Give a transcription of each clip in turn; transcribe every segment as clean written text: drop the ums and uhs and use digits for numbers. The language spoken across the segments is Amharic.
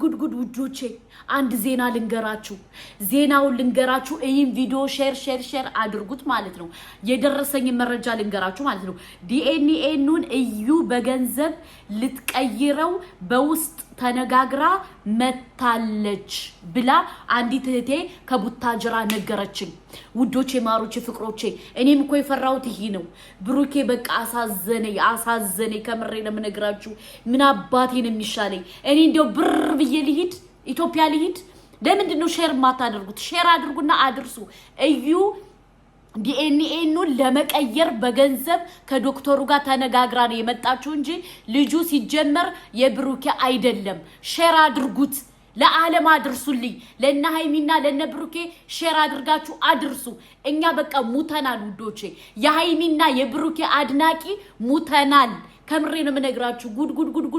ጉድ ውዶቼ አንድ ዜና ልንገራችሁ ይህን ቪዲዮ ሼር አድርጉት ማለት ነው የደረሰኝ መረጃ ልንገራችሁ ማለት ነው ዲኤንኤኑን እዩ በገንዘብ ልትቀይረው በውስጥ ተነጋግራ መታለች ብላ አንዲት እህቴ ከቡታጅራ ነገረችኝ ውዶቼ ማሮቼ ፍቅሮቼ እኔም እኮ የፈራሁት ይሄ ነው ብሩኬ በቃ አሳዘነኝ ከምሬ ለምነግራችሁ ምን አባቴን የሚሻለኝ እኔ እንደው ብር ብዬ ልሂድ ኢትዮጵያ ልሂድ ለምንድን ነው ሼር ማታደርጉት ሼር አድርጉና አድርሱ እዩ ዲኤንኤኑን ለመቀየር በገንዘብ ከዶክተሩ ጋር ተነጋግራ ነው የመጣችው እንጂ ልጁ ሲጀመር የብሩኬ አይደለም ሼር አድርጉት ለዓለም አድርሱልኝ ለና ሃይሚና ለነ ብሩኬ ሼር አድርጋችሁ አድርሱ እኛ በቃ ሙተናል ውዶቼ የሃይሚና የብሩኬ አድናቂ ሙተናል ከምሬ ነው የምነግራችሁ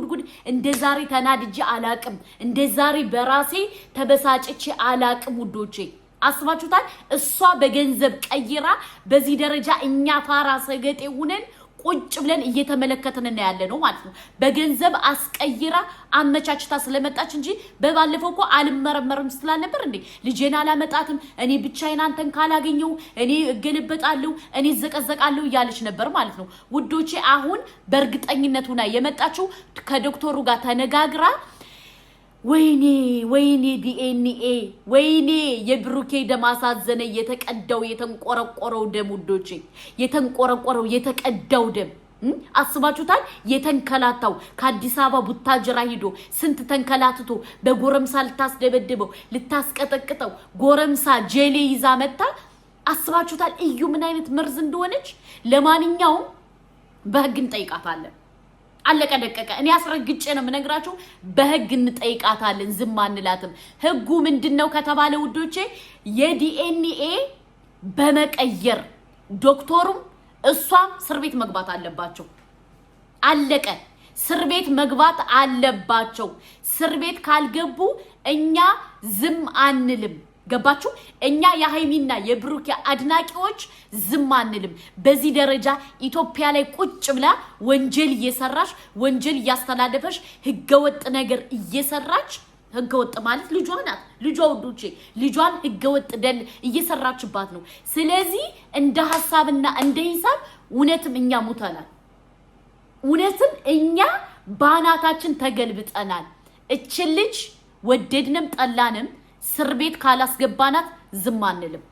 ጉድ እንደዛሬ ተናድጄ አላቅም እንደዛሬ በራሴ ተበሳጭቼ አላቅም ውዶቼ አስባችሁታል እሷ በገንዘብ ቀይራ በዚህ ደረጃ እኛ ፋራ ሰገጤ ሆነን ቁጭ ብለን እየተመለከተን ያለነው ማለት ነው በገንዘብ አስቀይራ አመቻችታ ስለመጣች እንጂ በባለፈው እኮ አልመረመርም ስላልነበር እንዴ ልጄና አላመጣትም እኔ ብቻዬን አንተን ካላገኘው እኔ እገለበጣለሁ እኔ ዘቀዘቃለሁ ያለች ነበር ማለት ነው ውዶቼ አሁን በእርግጠኝነት ሆና የመጣችው ከዶክተሩ ጋር ተነጋግራ ወይኔ ዲኤንኤ ወይኔ የብሩኬ ደም አሳዘነ የተቀዳው የተንቆረቆረው ደም ውዶቼ የተንቆረቆረው የተቀዳው ደም አስባችሁታል የተንከላታው ከአዲስ አበባ ቡታጅራ ሂዶ ስንት ተንከላትቶ በጎረምሳ ልታስደበድበው ልታስቀጠቅጠው ጎረምሳ ጄሌ ይዛ መጣ አስባችሁታል እዩ ምን አይነት መርዝ እንደሆነች ለማንኛውም በህግ እንጠይቃታለን አለቀ ደቀቀ እኔ አስረግጬ ነው ምነግራችሁ በህግ እንጠይቃታለን ዝም አንላትም ህጉ ምንድነው ከተባለ ውዶቼ የዲኤንኤ በመቀየር ዶክተሩም እሷም እስር ቤት መግባት አለባቸው አለቀ እስር ቤት መግባት አለባቸው እስር ቤት ካልገቡ እኛ ዝም አንልም ገባችሁ እኛ የሃይሚና የብሩኬ አድናቂዎች ዝም አንልም በዚህ ደረጃ ኢትዮጵያ ላይ ቁጭ ብላ ወንጀል እየሰራች ወንጀል ያስተላለፈሽ ህገወጥ ነገር እየሰራች ህገወጥ ማለት ልጇ ናት ልጇ ወዶቼ ልጇን ህገወጥ ደል እየሰራችባት ነው ስለዚህ እንደ ሐሳብና እንደ ሂሳብ እውነትም እኛ ሙተናል እውነትም እኛ ባናታችን ተገልብጠናል እቺ ልጅ ወደድንም ጠላንም እስር ቤት ካላስገባናት ዝም አንልም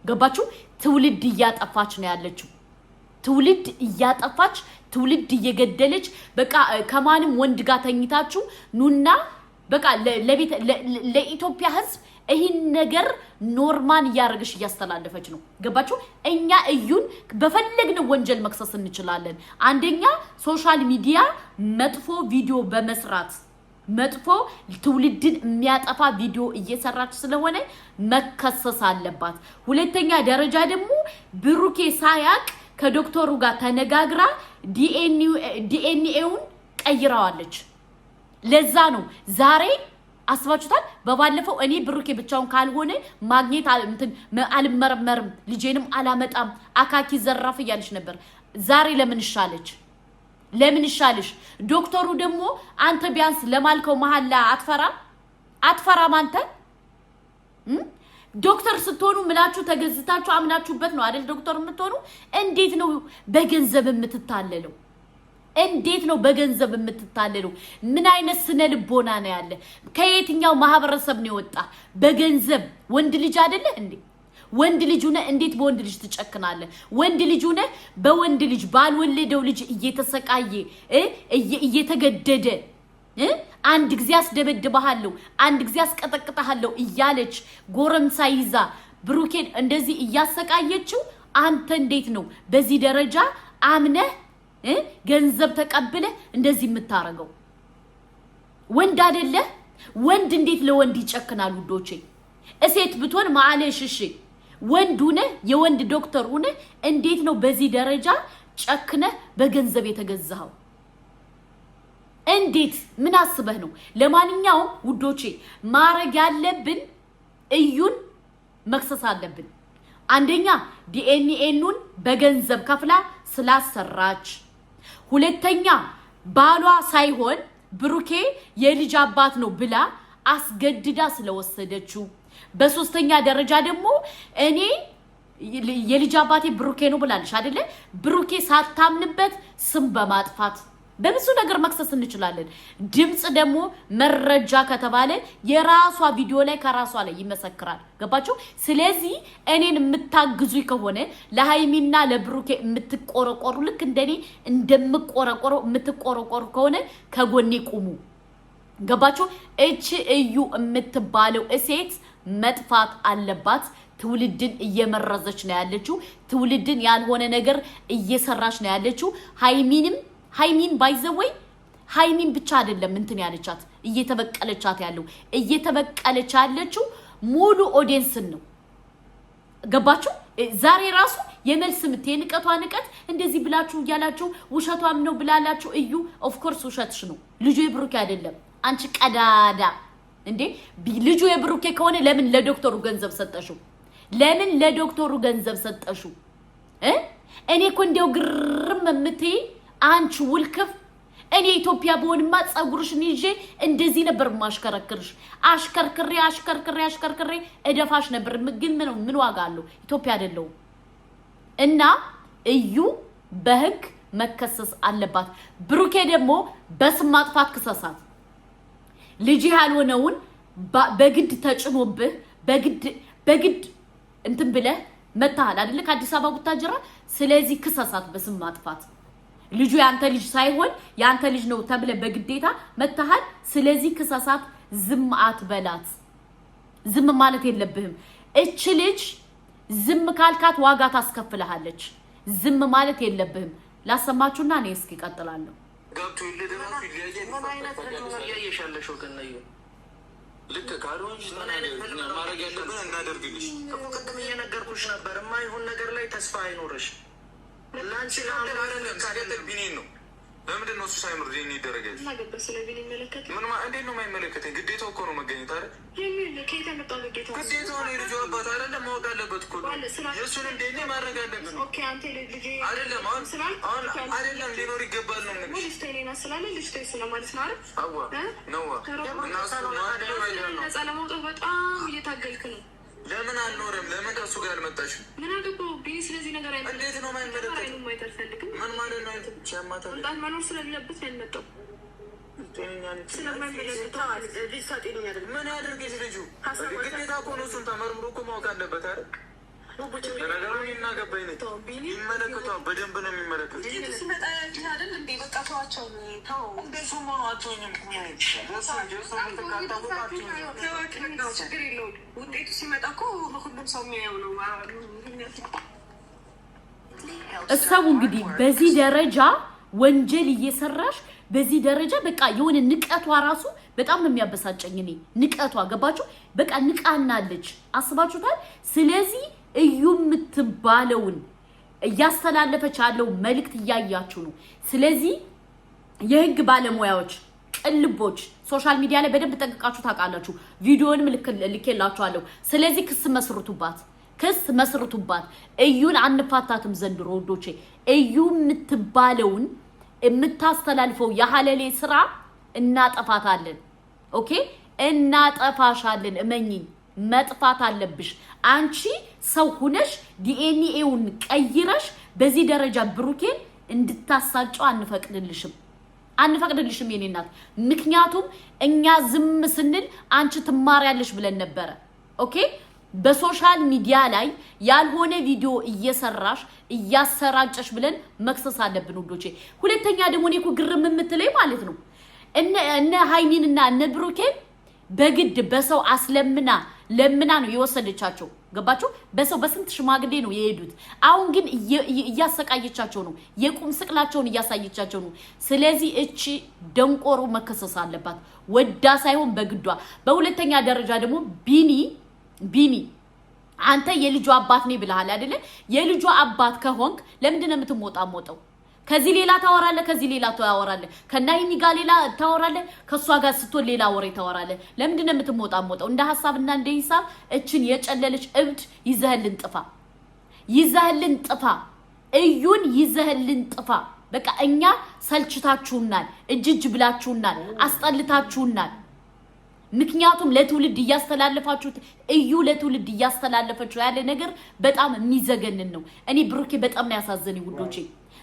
ገባችሁ ትውልድ እያጠፋች ነው ያለችው ትውልድ እያጠፋች ትውልድ እየገደለች በቃ ከማንም ወንድ ጋር ተኝታችሁ ኑና በቃ ለኢትዮጵያ ህዝብ ይሄን ነገር ኖርማል ያርግሽ ያስተላለፈች ነው ገባችሁ እኛ እዩን በፈለግነው ወንጀል መክሰስ እንችላለን አንደኛ ሶሻል ሚዲያ መጥፎ ቪዲዮ በመስራት መጥፎ ትውልድን የሚያጠፋ ቪዲዮ እየሰራች ስለሆነ መከሰስ አለባት ሁለተኛ ደረጃ ደግሞ ብሩኬ ሳያቅ ከዶክተሩ ጋር ተነጋግራ ዲኤንኤውን ቀይራዋለች ለዛ ነው ዛሬ አስባችሁታል በባለፈው እኔ ብሩኬ ብቻውን ካልሆነ ማግኔት አልመረመርም ልጄንም አላመጣም አካኪ ዘራፍ ያለች ነበር ዛሬ ለምን ይሻልሽ ዶክተሩ ደግሞ አንተ ቢያንስ ለማልከው መሐላ አትፈራም አንተ ዶክተር ስትሆኑ ምላችሁ ተገዝታችሁ አምናችሁበት ነው አይደል ዶክተር የምትሆኑ እንዴት ነው በገንዘብ የምትታለለው ምን አይነት ስነ ልቦና ነው ያለ ከየትኛው ማህበረሰብ ነው የወጣ በገንዘብ ወንድ ልጅ አይደለ እንዴ ወንድ ልጅ ሆነ እንዴት በወንድ ልጅ ትጨክናለህ ወንድ ልጅ ሆነ በወንድ ልጅ ባልወለደው ልጅ እየተሰቃየ እየተገደደ አንድ ጊዜ አስደበድባለሁ አንድ ጊዜ አስቀጠቅጣለሁ እያለች ጎረምሳ ይዛ ብሩኬን እንደዚህ እያሰቃየችው አንተ እንዴት ነው በዚህ ደረጃ አምነህ ገንዘብ ተቀብለ እንደዚህ የምታረገው ወንድ አይደለ ወንድ እንዴት ለወንድ ይጨክናል ውዶቼ እሴት ብትሆን ማለሽ እሺ ወንድ ሆነ የወንድ ዶክተር ሆነ እንዴት ነው በዚህ ደረጃ ጨክነ በገንዘብ የተገዛው እንዴት ምን አስበህ ነው ለማንኛውም ውዶቼ ማረግ ያለብን እዩን መክሰስ አለብን አንደኛ ዲኤንኤኑን በገንዘብ ከፍላ ስላሰራች ሁለተኛ ባሏ ሳይሆን ብሩኬ የልጅ አባት ነው ብላ አስገድዳ ስለወሰደችው፣ በሶስተኛ ደረጃ ደግሞ እኔ የልጅ አባቴ ብሩኬ ነው ብላለሽ አይደለ? ብሩኬ ሳታምንበት ስም በማጥፋት በብዙ ነገር መክሰስ እንችላለን። ድምጽ ደግሞ መረጃ ከተባለ የራሷ ቪዲዮ ላይ ከራሷ ላይ ይመሰክራል። ገባችሁ? ስለዚህ እኔን የምታግዙ ከሆነ ለሃይሚና ለብሩኬ የምትቆረቆሩ ልክ እንደኔ እንደምቆረቆሩ የምትቆረቆሩ ከሆነ ከጎኔ ቁሙ። ገባችሁ? እቺ እዩ የምትባለው ሴት መጥፋት አለባት። ትውልድን እየመረዘች ነው ያለችው። ትውልድን ያልሆነ ነገር እየሰራች ነው ያለችው። ሃይሚን ባይዘወይ ሃይሚን ብቻ አይደለም እንትን ያለቻት እየተበቀለቻት ያለው እየተበቀለች ያለችው ሙሉ ኦዲየንስን ነው። ገባችሁ? ዛሬ ራሱ የመልስ ምት የንቀቷ ንቀት እንደዚህ ብላችሁ እያላችሁ ውሸቷም ነው ብላላችሁ። እዩ ኦፍ ኮርስ ውሸትሽ ነው። ልጁ የብሩኬ አይደለም። አንቺ ቀዳዳ እንዴ! ልጁ የብሩኬ ከሆነ ለምን ለዶክተሩ ገንዘብ ሰጠሽው? ለምን ለዶክተሩ ገንዘብ ሰጠሽው? እኔ እኮ እንደው ግርም የምትይ አንቺ ውልክፍ። እኔ ኢትዮጵያ በሆንማ ጸጉርሽን ይዤ እንደዚህ ነበር ማሽከረክርሽ። አሽከርክሬ እደፋሽ ነበር። ግን ምን ዋጋ አለው? ኢትዮጵያ አይደለው እና እዩ በህግ መከሰስ አለባት። ብሩኬ ደግሞ በስም ማጥፋት ክሰሳት። ልጅ ያልሆነውን በግድ ተጭኖብህ በግድ እንትን ብለህ መታሃል አይደለ? ከአዲስ አበባ ቡታጅራ። ስለዚህ ክሰሳት በስም ማጥፋት። ልጁ ያንተ ልጅ ሳይሆን ያንተ ልጅ ነው ተብለ በግዴታ መታሃል። ስለዚህ ክሰሳት። ዝም አትበላት። ዝም ማለት የለብህም። እች ልጅ ዝም ካልካት ዋጋ ታስከፍልሃለች። ዝም ማለት የለብህም። ላሰማችሁና እኔ እስኪ እቀጥላለሁ። ገብቶ ይልደራሱ ይያየ ምን አይነት ነው ያያየሻለሽው? ከነዩ ልክ ካሮንጅ ማረግ ያለብን እናደርግልሽ እኮ ቅድም እየነገርኩሽ ነበር። የማይሆን ነገር ላይ ተስፋ አይኖርሽ። ላንቺ ለአንዳለም ካደል ቢኒን ነው። ለምንድን ነው እሱ ሳይምር ዲኒ ይደረጋል? ማገበ ስለ ቢኒ መለከት ምን እንዴት ነው የማይመለከተኝ? ግዴታው እኮ ነው መገኘት አይደል? የሚል ከየት መጣው ግዴታው? ግዴታው ነው የልጁ አባት አይደለም ማወቅ አለበት እኮ የእሱን እንደኔ ማድረግ አለብን። ኦኬ አንተ ልጅ አይደለም አሁን አይደለም ሊኖር ይገባል ነው ነገር ልጅ ተይና ስላለ ልጅ ተይ ስለማለት ነው አይደል? አዋ ነው ነፃ ለመውጣት በጣም እየታገልክ ነው። ለምን አልኖርም? ለምን ከሱ ጋር አልመጣሽም? ምን አድርጎ ቢኒ ስለዚህ ነገር አይመጣም። እንዴት ነው የማይመለከተው? ምን ማለት ነው? ብቻ ማታ እንጣን መኖር ስለሌለበት ነው ያልመጣው። ምን ያድርግሽ ልጁ? ግዴታ እኮ ነው። እሱን ተመርምሮ እኮ ማወቅ አለበት አይደል? ነገሩን እናገባኝ ነው የሚመለከተው። በደንብ ነው የሚመለከተው። ሲመጣ አይደል እንዴ? በቃ ተዋቸው። እንደሱ መሆናቸው ችግር የለውም። ውጤቱ ሲመጣ እኮ ሁሉም ሰው የሚያየው ነው። እሰቡ እንግዲህ በዚህ ደረጃ ወንጀል እየሰራሽ በዚህ ደረጃ በቃ የሆነ ንቀቷ ራሱ በጣም ነው የሚያበሳጨኝ። እኔ ንቀቷ ገባችሁ? በቃ ንቃናለች። አስባችሁታል? ስለዚህ እዩ የምትባለውን እያስተላለፈች ያለው መልእክት እያያችሁ ነው። ስለዚህ የህግ ባለሙያዎች ቅልቦች ሶሻል ሚዲያ ላይ በደንብ ጠንቅቃችሁ ታውቃላችሁ። ቪዲዮንም ልኬላችኋለሁ። ስለዚህ ክስ መስርቱባት። እዩን አንፋታትም ዘንድሮ ወዶቼ። እዩ የምትባለውን የምታስተላልፈው የሐለሌ ስራ እናጠፋታለን። ኦኬ እናጠፋሻለን። እመኚኝ፣ መጥፋት አለብሽ። አንቺ ሰው ሁነሽ ዲኤንኤውን ቀይረሽ በዚህ ደረጃ ብሩኬን እንድታሳጨው አንፈቅድልሽም የኔ እናት። ምክንያቱም እኛ ዝም ስንል አንቺ ትማሪያለሽ ብለን ነበረ። ኦኬ በሶሻል ሚዲያ ላይ ያልሆነ ቪዲዮ እየሰራሽ እያሰራጨሽ ብለን መክሰስ አለብን ወዶቼ። ሁለተኛ ደግሞ እኔ እኮ ግርም የምትለኝ ማለት ነው እነ ሃይሚንና እነ ብሩኬን በግድ በሰው ለምና ነው የወሰደቻቸው። ገባችሁ? በሰው በስንት ሽማግሌ ነው የሄዱት። አሁን ግን እያሰቃየቻቸው ነው። የቁም ስቅላቸውን እያሳየቻቸው ነው። ስለዚህ እቺ ደንቆሮ መከሰስ አለባት፣ ወዳ ሳይሆን በግዷ። በሁለተኛ ደረጃ ደግሞ ቢኒ አንተ የልጇ አባት ነኝ ብለሃል አይደለ? የልጇ አባት ከሆንክ ለምንድን ነው የምትሞጣሞጠው? ከዚህ ሌላ ታወራለህ፣ ከዚህ ሌላ ታወራለህ፣ ከናይኒ ጋር ሌላ ታወራለህ፣ ከሷ ጋር ስትሆን ሌላ ወሬ ታወራለህ። ለምንድን ነው የምትሞጣሞጠው? እንደ ሐሳብና እንደ ሂሳብ እችን የጨለለች እብድ ይዘህልን ጥፋ። እዩን ይዘህልን ጥፋ። በቃ እኛ ሰልችታችሁናል፣ እጅ ብላችሁናል፣ አስጠልታችሁናል። ምክንያቱም ለትውልድ እያስተላለፋችሁት እዩ ለትውልድ እያስተላለፈችው ያለ ነገር በጣም የሚዘገንን ነው። እኔ ብሩኬ በጣም ነው ያሳዘነኝ ውዶቼ።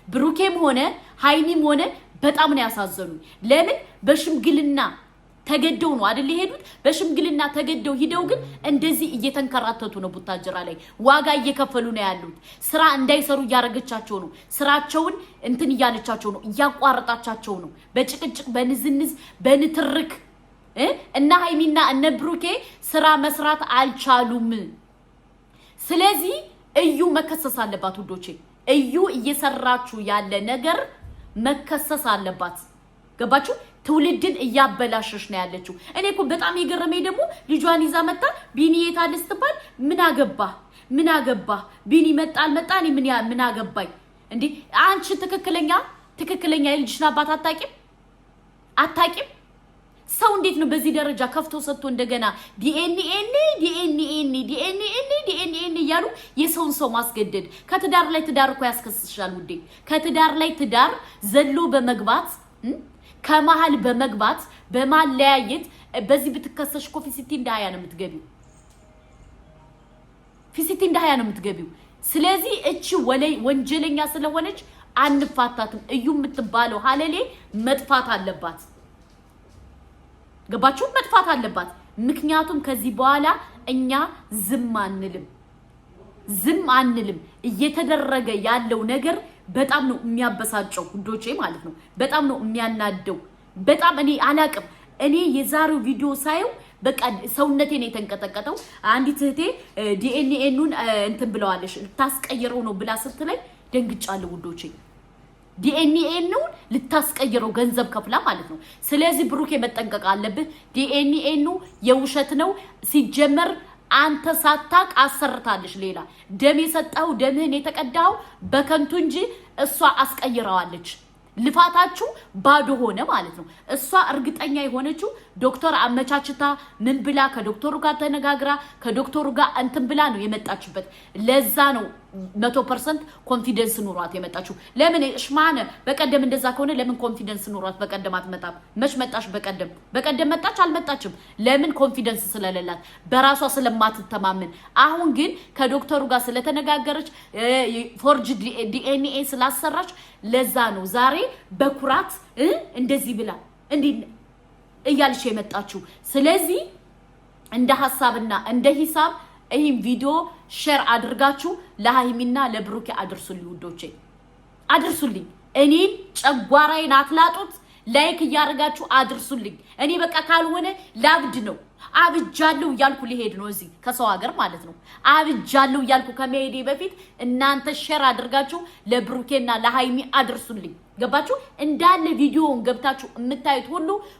ብሩኬም ሆነ ሃይሚም ሆነ በጣም ነው ያሳዘኑ። ለምን በሽምግልና ተገደው ነው አይደል የሄዱት? በሽምግልና ተገደው ሂደው ግን እንደዚህ እየተንከራተቱ ነው። ቡታጅራ ላይ ዋጋ እየከፈሉ ነው ያሉት። ስራ እንዳይሰሩ እያረገቻቸው ነው። ስራቸውን እንትን እያለቻቸው ነው፣ እያቋረጣቻቸው ነው። በጭቅጭቅ በንዝንዝ በንትርክ እና ሃይሚና እነ ብሩኬ ስራ መስራት አልቻሉም። ስለዚህ እዩ መከሰስ አለባት ውዶቼ። እዩ እየሰራችሁ ያለ ነገር መከሰስ አለባት። ገባችሁ? ትውልድን እያበላሸሽ ነው ያለችው። እኔ እኮ በጣም የገረመኝ ደግሞ ልጇን ይዛ መጣ ቢኒ የት አለ ስትባል ምን አገባ ቢኒ መጣ አልመጣ እኔ ምን አገባኝ እንዴ? አንቺ ትክክለኛ የልጅሽን አባት አታቂም? ሰው እንዴት ነው በዚህ ደረጃ ከፍቶ ሰጥቶ እንደገና ዲኤንኤ እያሉ የሰውን ሰው ማስገደድ? ከትዳር ላይ ትዳር እኮ ያስከስሻል ውዴ። ከትዳር ላይ ትዳር ዘሎ በመግባት ከመሃል በመግባት በማለያየት በዚህ ብትከሰሽ እኮ ፊሲቲ እንደ 20 ነው የምትገቢው። ስለዚህ እቺ ወንጀለኛ ስለሆነች አንፋታትም። እዩ የምትባለው ሀለሌ መጥፋት አለባት። ገባችሁ? መጥፋት አለባት። ምክንያቱም ከዚህ በኋላ እኛ ዝም አንልም። እየተደረገ ያለው ነገር በጣም ነው የሚያበሳጨው ውዶቼ ማለት ነው። በጣም ነው የሚያናደው። በጣም እኔ አላቅም። እኔ የዛሬው ቪዲዮ ሳየው በቃ ሰውነቴ ነው የተንቀጠቀጠው። አንዲት እህቴ ዲኤንኤኑን እንትን ብለዋለሽ ልታስቀይረው ነው ብላ ስትለኝ ደንግጫለሁ ውዶቼ። ዲኤንኤኑን ልታስቀይረው ገንዘብ ከፍላ ማለት ነው። ስለዚህ ብሩኬ መጠንቀቅ አለብህ። ዲኤንኤኑ የውሸት ነው ሲጀመር። አንተ ሳታቅ አሰርታለሽ። ሌላ ደም የሰጠው ደምህን የተቀዳው በከንቱ እንጂ እሷ አስቀይረዋለች። ልፋታችሁ ባዶ ሆነ ማለት ነው። እሷ እርግጠኛ የሆነችው ዶክተር አመቻችታ ምን ብላ ከዶክተሩ ጋር ተነጋግራ ከዶክተሩ ጋር እንትን ብላ ነው የመጣችበት። ለዛ ነው 100% ኮንፊደንስ ኑሯት የመጣችው። ለምን እሽማነ በቀደም እንደዛ ከሆነ ለምን ኮንፊደንስ ኑሯት በቀደም አትመጣም? መች መጣሽ? በቀደም መጣች አልመጣችም? ለምን? ኮንፊደንስ ስለሌላት በራሷ ስለማትተማመን። አሁን ግን ከዶክተሩ ጋር ስለተነጋገረች ፎርጅ ዲኤንኤ ስላሰራች ለዛ ነው ዛሬ በኩራት እንደዚህ ብላ እንዲህ እያልሽ የመጣችው። ስለዚህ እንደ ሐሳብና እንደ ሂሳብ ይሄን ቪዲዮ ሼር አድርጋችሁ ለሃይሚና ለብሩኬ አድርሱልኝ ውዶቼ፣ አድርሱልኝ። እኔን ጨጓራዬን አትላጡት። ላይክ እያደረጋችሁ አድርሱልኝ። እኔ በቃ ካልሆነ ላብድ ነው። አብጃለሁ እያልኩ ሊሄድ ነው እዚህ ከሰው ሀገር ማለት ነው። አብጃለሁ እያልኩ ከመሄዴ በፊት እናንተ ሼር አድርጋችሁ ለብሩኬና ለሃይሚ አድርሱልኝ። ገባችሁ? እንዳለ ቪዲዮውን ገብታችሁ የምታዩት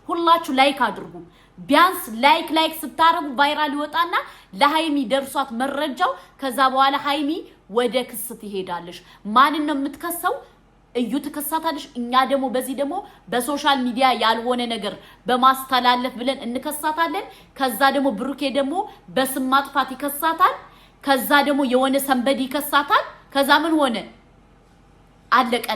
ሁላችሁ ላይክ አድርጉ። ቢያንስ ላይክ ስታረጉ ቫይራል ይወጣና ለሃይሚ ደርሷት መረጃው። ከዛ በኋላ ሃይሚ ወደ ክስ ትሄዳለሽ። ማንን ነው የምትከሰው? እዩ ትከሳታለሽ። እኛ ደግሞ በዚህ ደግሞ በሶሻል ሚዲያ ያልሆነ ነገር በማስተላለፍ ብለን እንከሳታለን። ከዛ ደግሞ ብሩኬ ደግሞ በስም ማጥፋት ይከሳታል። ከዛ ደግሞ የሆነ ሰንበዲ ይከሳታል። ከዛ ምን ሆነ? አለቀ።